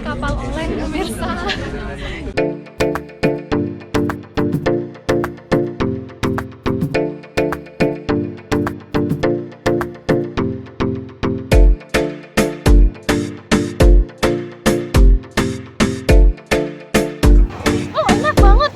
Kapal oleng pemirsa. Oh, enak banget.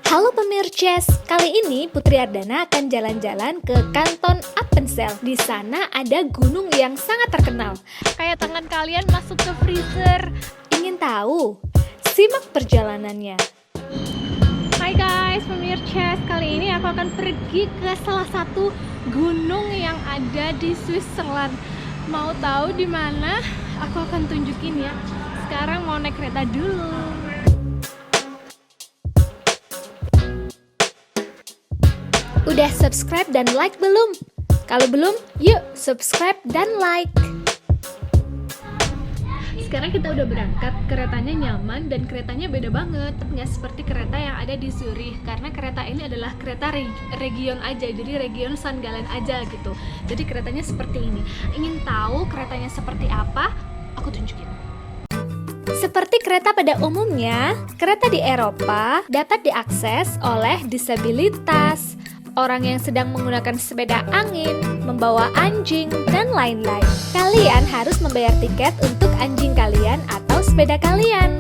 Halo pemirces, kali ini Putri Ardana akan jalan-jalan ke Kanton Appenzell. Di sana ada gunung yang sangat terkenal. Kayak tangan kalian masuk ke freezer. Ingin tahu? Simak perjalanannya. Hai guys, pemirces, kali ini aku akan pergi ke salah satu gunung yang ada di Switzerland. Mau tahu di mana? Aku akan tunjukin ya. Sekarang mau naik kereta dulu. Udah subscribe dan like belum? Kalau belum, yuk subscribe dan like. Sekarang kita udah berangkat, keretanya nyaman dan keretanya beda banget. Nggak seperti kereta yang ada di Zurich, karena kereta ini adalah kereta region aja, jadi region St. Gallen aja gitu. Jadi keretanya seperti ini. Ingin tahu keretanya seperti apa? Aku tunjukin. Seperti kereta pada umumnya, kereta di Eropa dapat diakses oleh disabilitas, orang yang sedang menggunakan sepeda angin, membawa anjing, dan lain-lain. Kalian harus membayar tiket untuk anjing kalian atau sepeda kalian.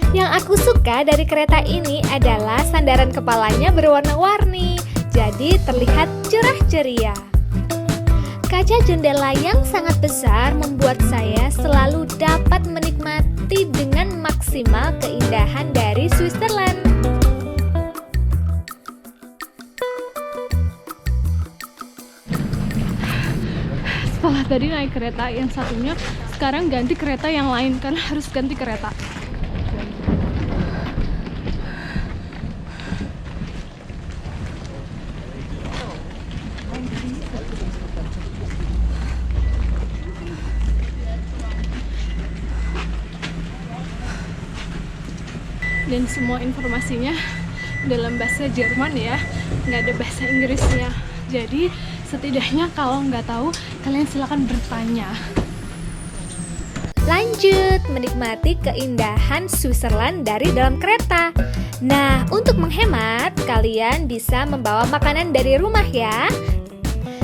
Yang aku suka dari kereta ini adalah sandaran kepalanya berwarna-warni, jadi terlihat cerah ceria. Kaca jendela yang sangat besar membuat saya selalu dapat menikmati dengan maksimal keindahan dari Switzerland. Setelah tadi naik kereta yang satunya, sekarang ganti kereta yang lain karena harus ganti kereta. Dan semua informasinya dalam bahasa Jerman ya, nggak ada bahasa Inggrisnya. Jadi setidaknya kalau nggak tahu, kalian silakan bertanya. Lanjut menikmati keindahan Switzerland dari dalam kereta. Nah, untuk menghemat, kalian bisa membawa makanan dari rumah ya.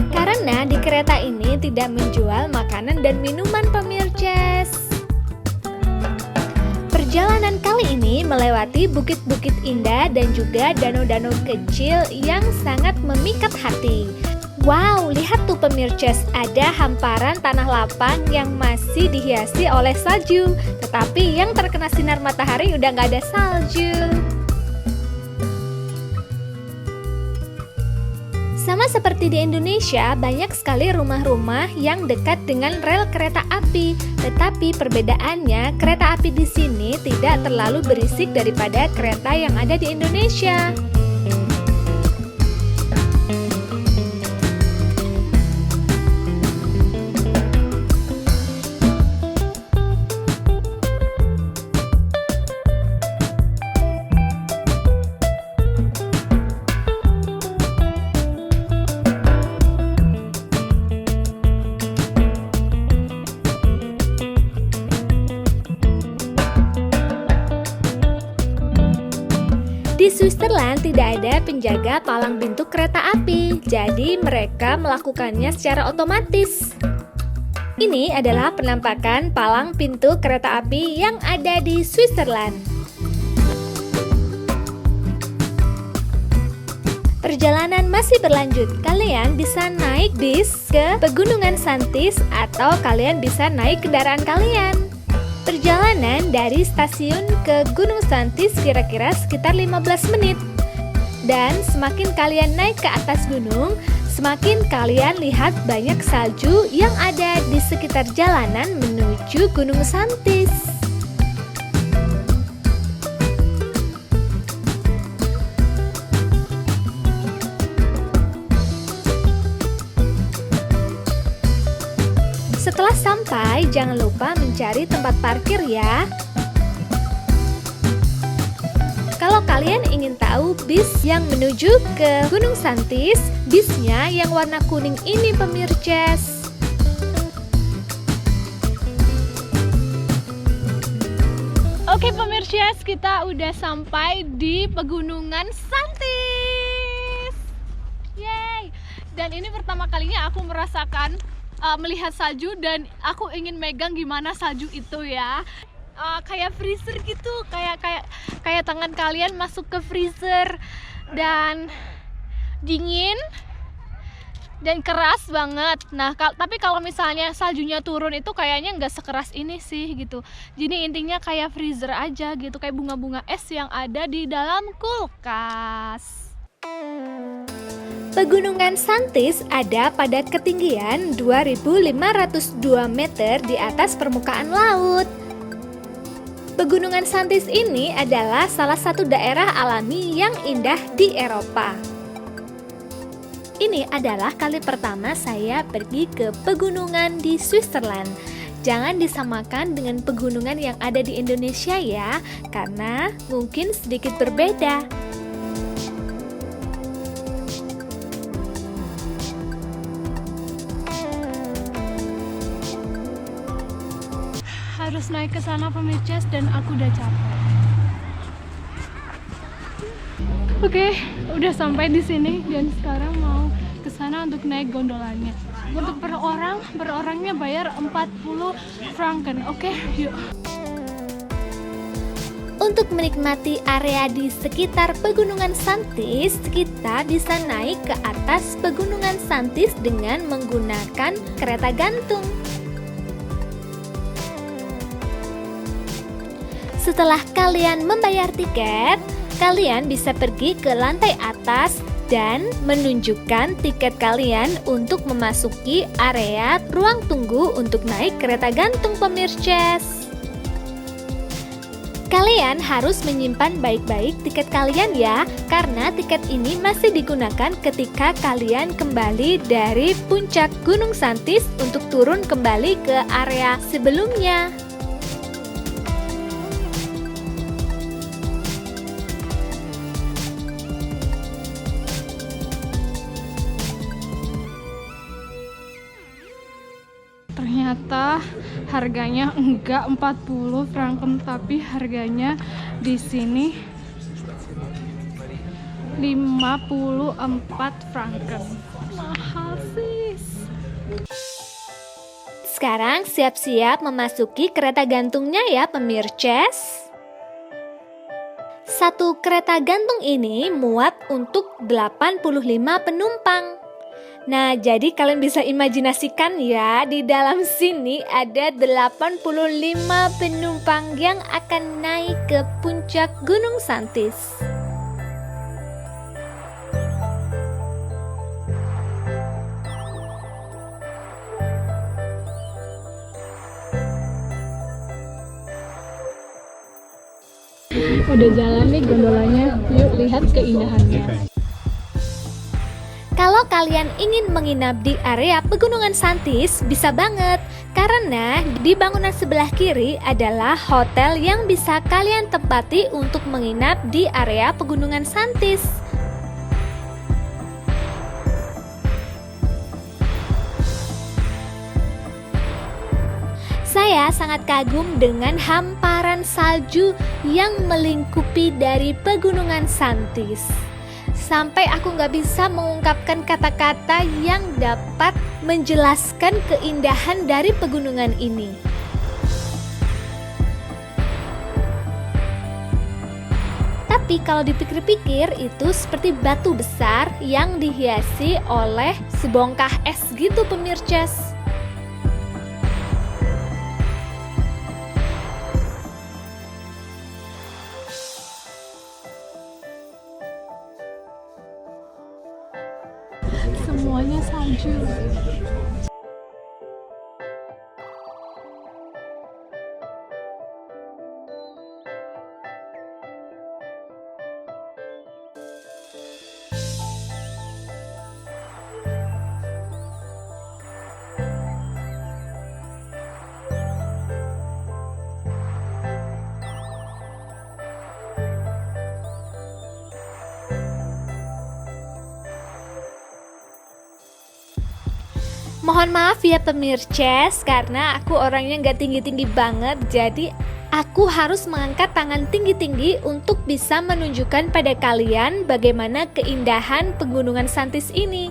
Karena di kereta ini tidak menjual makanan dan minuman pemirces. Perjalanan kali ini melewati bukit-bukit indah dan juga danau-danau kecil yang sangat memikat hati. Wow, lihat tuh pemirces, ada hamparan tanah lapang yang masih dihiasi oleh salju. Tetapi yang terkena sinar matahari udah nggak ada salju. Sama seperti di Indonesia, banyak sekali rumah-rumah yang dekat dengan rel kereta api. Tetapi perbedaannya, kereta api di sini tidak terlalu berisik daripada kereta yang ada di Indonesia. Di Switzerland tidak ada penjaga palang pintu kereta api, jadi mereka melakukannya secara otomatis. Ini adalah penampakan palang pintu kereta api yang ada di Switzerland. Perjalanan masih berlanjut. Kalian bisa naik bis ke Pegunungan Santis atau kalian bisa naik kendaraan kalian. Perjalanan dari stasiun ke Gunung Santis kira-kira sekitar 15 menit. Dan semakin kalian naik ke atas gunung, semakin kalian lihat banyak salju yang ada di sekitar jalanan menuju Gunung Santis. Setelah sampai, jangan lupa mencari tempat parkir ya. Kalau Kalau kalian ingin tahu bis yang menuju ke Gunung Santis, bisnya yang warna kuning ini pemirces. Oke pemirces, kita udah sampai di Pegunungan Santis. Yeay! Dan ini pertama kalinya aku merasakan melihat salju, dan aku ingin megang gimana salju itu ya. Kayak freezer gitu, kayak tangan kalian masuk ke freezer dan dingin dan keras banget. Nah, tapi kalau misalnya saljunya turun itu kayaknya nggak sekeras ini sih gitu. Jadi intinya kayak freezer aja gitu, kayak bunga-bunga es yang ada di dalam kulkas. Pegunungan Santis ada pada ketinggian 2.502 meter di atas permukaan laut. Pegunungan Santis ini adalah salah satu daerah alami yang indah di Eropa. Ini adalah kali pertama saya pergi ke pegunungan di Switzerland. Jangan disamakan dengan pegunungan yang ada di Indonesia ya, karena mungkin sedikit berbeda. Harus naik ke sana pemirces, dan aku udah capek. Oke, udah sampai di sini dan sekarang mau ke sana untuk naik gondolanya. Untuk per orangnya bayar 40 franken. Oke, yuk. Untuk menikmati area di sekitar Pegunungan Santis, kita bisa naik ke atas Pegunungan Santis dengan menggunakan kereta gantung. Setelah kalian membayar tiket, kalian bisa pergi ke lantai atas dan menunjukkan tiket kalian untuk memasuki area ruang tunggu untuk naik kereta gantung pemirces. Kalian harus menyimpan baik-baik tiket kalian ya, karena tiket ini masih digunakan ketika kalian kembali dari puncak Gunung Santis untuk turun kembali ke area sebelumnya. Ternyata harganya enggak 40 franken, tapi harganya di sini 54 franken. Mahal sis. Sekarang siap-siap memasuki kereta gantungnya ya pemirces. Satu kereta gantung ini muat untuk 85 penumpang. Nah, jadi kalian bisa imajinasikan ya, di dalam sini ada 85 penumpang yang akan naik ke puncak Gunung Santis. Udah jalan nih gondolanya, yuk lihat keindahannya. Kalau kalian ingin menginap di area Pegunungan Santis, bisa banget. Karena di bangunan sebelah kiri adalah hotel yang bisa kalian tempati untuk menginap di area Pegunungan Santis. Saya sangat kagum dengan hamparan salju yang melingkupi dari Pegunungan Santis. Sampai aku nggak bisa mengungkapkan kata-kata yang dapat menjelaskan keindahan dari pegunungan ini. Tapi kalau dipikir-pikir itu seperti batu besar yang dihiasi oleh sebongkah es gitu pemirces. Semuanya salju. Mohon maaf ya pemirces, karena aku orangnya nggak tinggi-tinggi banget, jadi aku harus mengangkat tangan tinggi-tinggi untuk bisa menunjukkan pada kalian bagaimana keindahan Pegunungan Santis ini.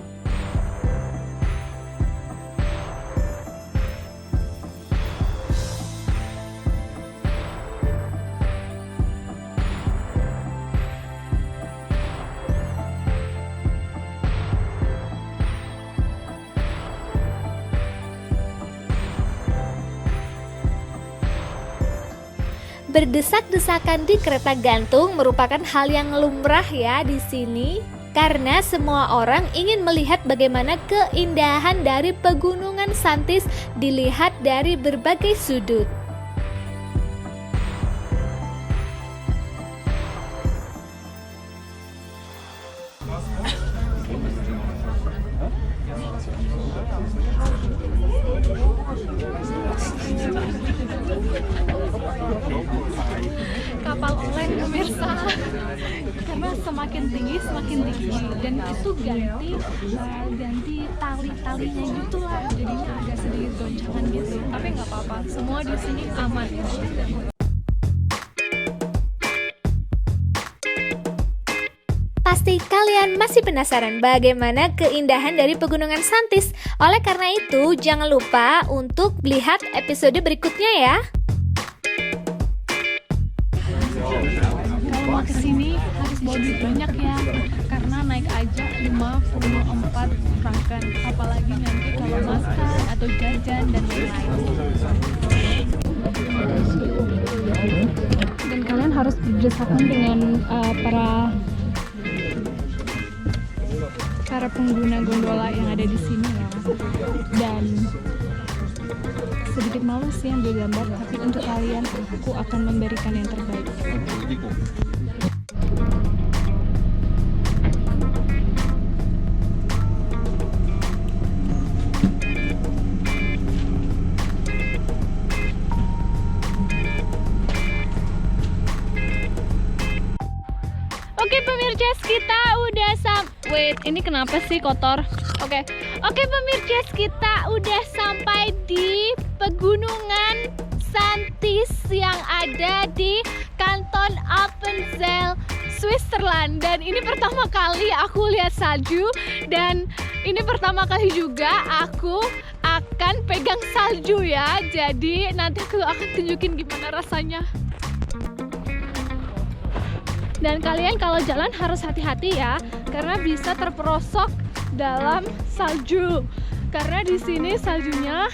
Berdesak-desakan di kereta gantung merupakan hal yang lumrah ya di sini, karena semua orang ingin melihat bagaimana keindahan dari Pegunungan Santis dilihat dari berbagai sudut. Kapal oleng pemirsa, karena semakin tinggi dan itu ganti tali-talinya gitu lah, jadinya agak sedikit goncangan gitu, tapi nggak apa-apa, semua di sini aman. Pasti kalian masih penasaran bagaimana keindahan dari Pegunungan Santis. Oleh karena itu, jangan lupa untuk lihat episode berikutnya ya. Kalau mau kesini harus bawa duit banyak ya, karena naik aja 54 franken, apalagi nanti kalau makan atau jajan dan lain-lain. Dan kalian harus berdesakan dengan para pengguna gondola yang ada di sini ya. Dan sedikit malu sih ambil gambar, tapi untuk kalian aku akan memberikan yang terbaik. Oke pemirces, kita udah wait, ini kenapa sih kotor? Oke, pemirces, kita udah sampai di Pegunungan Santis yang ada di Kanton Appenzell, Switzerland. Dan ini pertama kali aku lihat salju, dan ini pertama kali juga aku akan pegang salju ya. Jadi nanti aku akan tunjukin gimana rasanya. Dan kalian kalau jalan harus hati-hati ya, karena bisa terperosok dalam salju. Karena di sini saljunya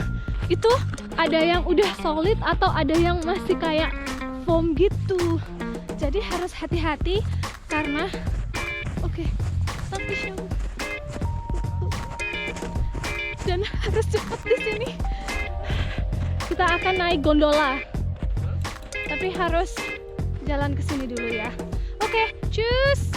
itu ada yang udah solid atau ada yang masih kayak foam gitu. Jadi harus hati-hati karena dan harus cepat di sini. Kita akan naik gondola, tapi harus jalan ke sini dulu ya. Oke, cus.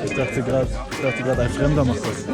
Ich dachte gerade, ein Fremder macht das.